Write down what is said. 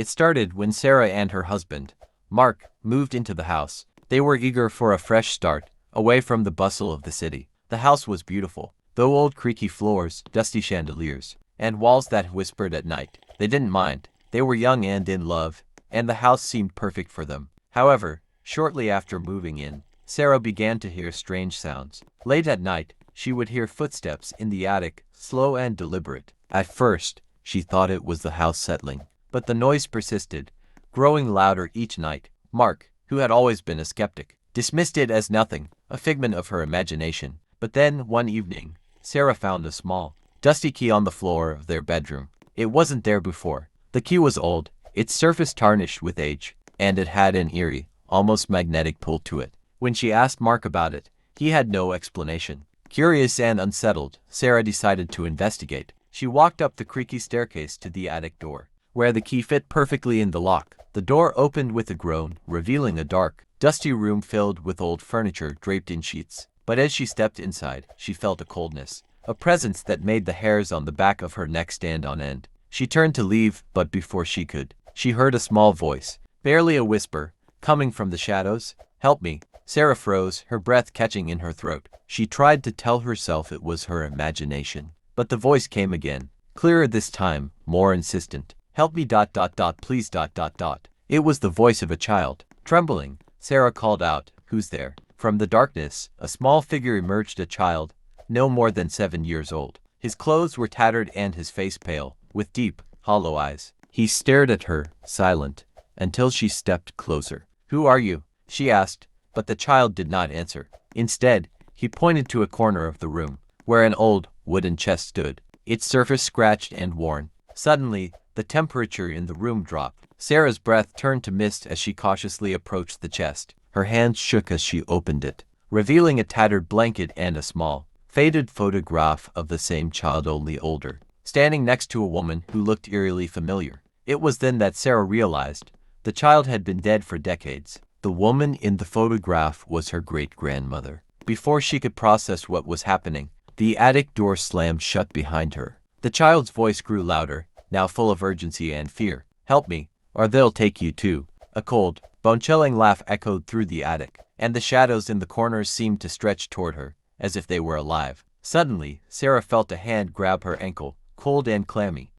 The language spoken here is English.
It started when Sarah and her husband, Mark, moved into the house. They were eager for a fresh start, away from the bustle of the city. The house was beautiful, though old creaky floors, dusty chandeliers, and walls that whispered at night. They didn't mind. They were young and in love, and the house seemed perfect for them. However, shortly after moving in, Sarah began to hear strange sounds. Late at night, she would hear footsteps in the attic, slow and deliberate. At first, she thought it was the house settling, but the noise persisted, growing louder each night. Mark, who had always been a skeptic, dismissed it as nothing, a figment of her imagination. But then, one evening, Sarah found a small, dusty key on the floor of their bedroom. It wasn't there before. The key was old, its surface tarnished with age, and it had an eerie, almost magnetic pull to it. When she asked Mark about it, he had no explanation. Curious and unsettled, Sarah decided to investigate. She walked up the creaky staircase to the attic door, where the key fit perfectly in the lock. The door opened with a groan, revealing a dark, dusty room filled with old furniture draped in sheets. But as she stepped inside, she felt a coldness, a presence that made the hairs on the back of her neck stand on end. She turned to leave, but before she could, she heard a small voice, barely a whisper, coming from the shadows. "Help me." Sarah froze, her breath catching in her throat. She tried to tell herself it was her imagination, but the voice came again, clearer this time, more insistent. "Help me ... please ... It was the voice of a child. Trembling, Sarah called out, "Who's there?" From the darkness, a small figure emerged, a child, no more than 7 years old. His clothes were tattered and his face pale, with deep, hollow eyes. He stared at her, silent, until she stepped closer. "Who are you?" she asked, but the child did not answer. Instead, he pointed to a corner of the room, where an old, wooden chest stood, its surface scratched and worn. Suddenly, the temperature in the room dropped. Sarah's breath turned to mist as she cautiously approached the chest. Her hands shook as she opened it, revealing a tattered blanket and a small, faded photograph of the same child, only older, standing next to a woman who looked eerily familiar. It was then that Sarah realized the child had been dead for decades. The woman in the photograph was her great-grandmother. Before she could process what was happening, the attic door slammed shut behind her. The child's voice grew louder, now full of urgency and fear. "Help me, or they'll take you too." A cold, bone-chilling laugh echoed through the attic, and the shadows in the corners seemed to stretch toward her, as if they were alive. Suddenly, Sarah felt a hand grab her ankle, cold and clammy.